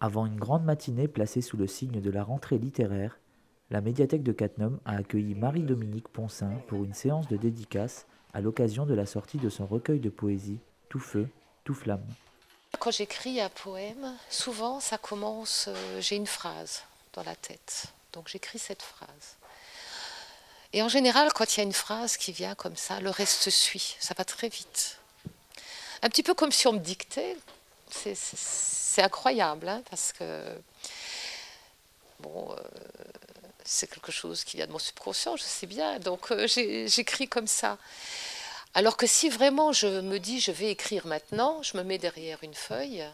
Avant une grande matinée placée sous le signe de la rentrée littéraire, la médiathèque de Cattenom a accueilli Marie-Dominique Poncin pour une séance de dédicace à l'occasion de la sortie de son recueil de poésie Tout feu, tout flamme. Quand j'écris un poème, souvent ça commence, j'ai une phrase dans la tête, donc j'écris cette phrase. Et en général, quand il y a une phrase qui vient comme ça, le reste suit, ça va très vite. Un petit peu comme si on me dictait, c'est incroyable, hein, parce que bon, c'est quelque chose qui vient de mon subconscient, je sais bien, donc j'écris comme ça. Alors que si vraiment je me dis je vais écrire maintenant, je me mets derrière une feuille,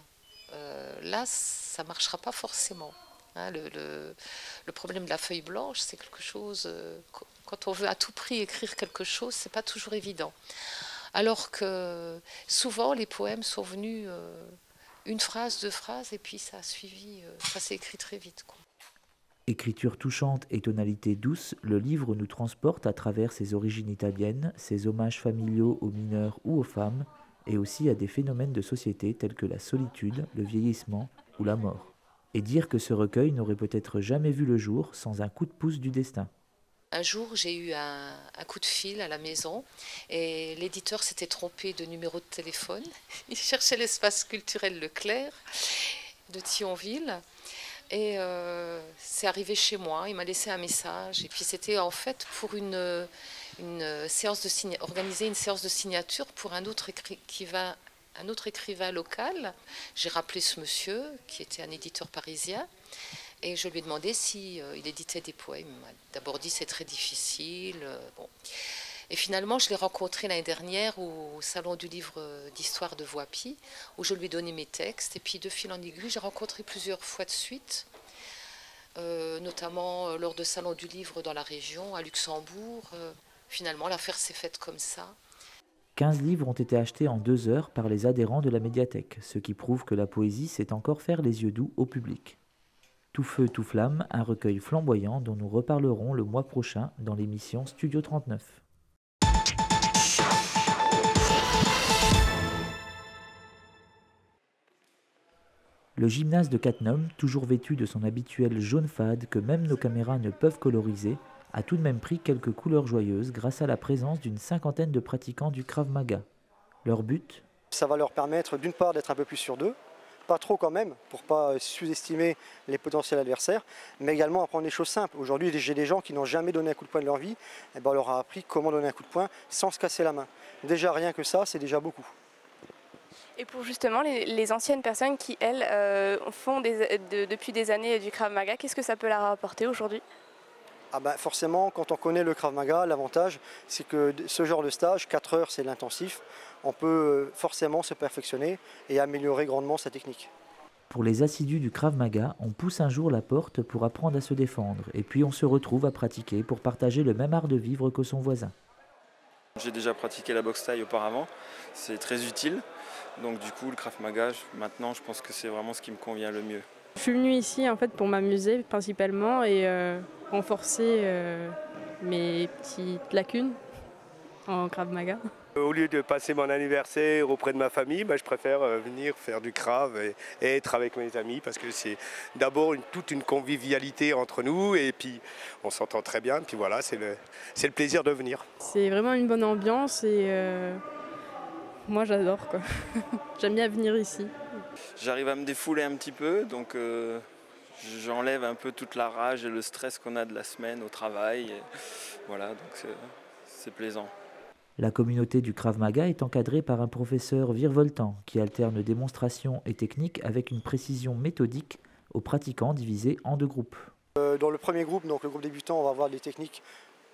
là ça ne marchera pas forcément. Hein, le problème de la feuille blanche, c'est quelque chose, quand on veut à tout prix écrire quelque chose, c'est pas toujours évident. Alors que souvent les poèmes sont venus une phrase, deux phrases, et puis ça a suivi, ça s'est écrit très vite, quoi. Écriture touchante et tonalité douce, le livre nous transporte à travers ses origines italiennes, ses hommages familiaux aux mineurs ou aux femmes, et aussi à des phénomènes de société tels que la solitude, le vieillissement ou la mort. Et dire que ce recueil n'aurait peut-être jamais vu le jour sans un coup de pouce du destin. Un jour, j'ai eu un coup de fil à la maison et l'éditeur s'était trompé de numéro de téléphone. Il cherchait l'espace culturel Leclerc de Thionville. Et c'est arrivé chez moi, il m'a laissé un message. Et puis c'était en fait pour organiser une séance de signature pour un autre écrivain local. J'ai rappelé ce monsieur, qui était un éditeur parisien, et je lui ai demandé si il éditait des poèmes. Il m'a d'abord dit c'est très difficile. Bon. Et finalement, je l'ai rencontré l'année dernière au Salon du livre d'histoire de Voipy, où je lui ai donné mes textes. Et puis, de fil en aiguille, j'ai rencontré plusieurs fois de suite, notamment lors de Salon du livre dans la région, à Luxembourg. Finalement, l'affaire s'est faite comme ça. 15 livres ont été achetés en 2 heures par les adhérents de la médiathèque, ce qui prouve que la poésie sait encore faire les yeux doux au public. Tout feu, tout flamme, un recueil flamboyant dont nous reparlerons le mois prochain dans l'émission Studio 39. Le gymnase de Cattenom, toujours vêtu de son habituel jaune fade que même nos caméras ne peuvent coloriser, a tout de même pris quelques couleurs joyeuses grâce à la présence d'une cinquantaine de pratiquants du Krav Maga. Leur but ? Ça va leur permettre d'une part d'être un peu plus sûrs d'eux, pas trop quand même, pour ne pas sous-estimer les potentiels adversaires, mais également apprendre des choses simples. Aujourd'hui, j'ai des gens qui n'ont jamais donné un coup de poing de leur vie, et ben on leur a appris comment donner un coup de poing sans se casser la main. Déjà rien que ça, c'est déjà beaucoup. Et pour justement les anciennes personnes qui, elles, font depuis des années du Krav Maga, qu'est-ce que ça peut leur apporter aujourd'hui ? Ah ben forcément, quand on connaît le Krav Maga, l'avantage, c'est que ce genre de stage, 4 heures, c'est l'intensif, on peut forcément se perfectionner et améliorer grandement sa technique. Pour les assidus du Krav Maga, on pousse un jour la porte pour apprendre à se défendre, et puis on se retrouve à pratiquer pour partager le même art de vivre que son voisin. J'ai déjà pratiqué la boxe thaï auparavant, c'est très utile. Donc du coup, le Krav Maga, maintenant, je pense que c'est vraiment ce qui me convient le mieux. Je suis venue ici en fait pour m'amuser principalement et renforcer mes petites lacunes en Krav Maga. Au lieu de passer mon anniversaire auprès de ma famille, je préfère venir faire du Krav et être avec mes amis parce que c'est d'abord toute une convivialité entre nous et puis on s'entend très bien. Puis voilà, c'est le plaisir de venir. C'est vraiment une bonne ambiance et moi j'adore quoi. J'aime bien venir ici. J'arrive à me défouler un petit peu, donc j'enlève un peu toute la rage et le stress qu'on a de la semaine au travail. Et voilà, donc c'est plaisant. La communauté du Krav Maga est encadrée par un professeur virevoltant qui alterne démonstration et technique avec une précision méthodique aux pratiquants divisés en 2 groupes. Dans le premier groupe, donc le groupe débutant, on va avoir des techniques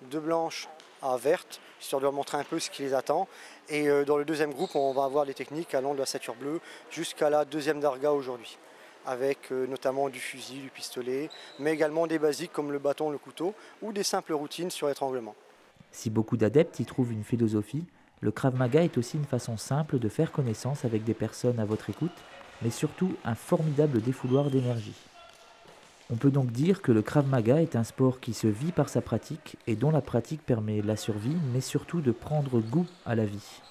de blanche à verte, histoire de leur montrer un peu ce qui les attend. Et dans le deuxième groupe, on va avoir des techniques allant de la ceinture bleue jusqu'à la deuxième darga aujourd'hui, avec notamment du fusil, du pistolet, mais également des basiques comme le bâton, le couteau, ou des simples routines sur l'étranglement. Si beaucoup d'adeptes y trouvent une philosophie, le Krav Maga est aussi une façon simple de faire connaissance avec des personnes à votre écoute, mais surtout un formidable défouloir d'énergie. On peut donc dire que le Krav Maga est un sport qui se vit par sa pratique et dont la pratique permet la survie, mais surtout de prendre goût à la vie.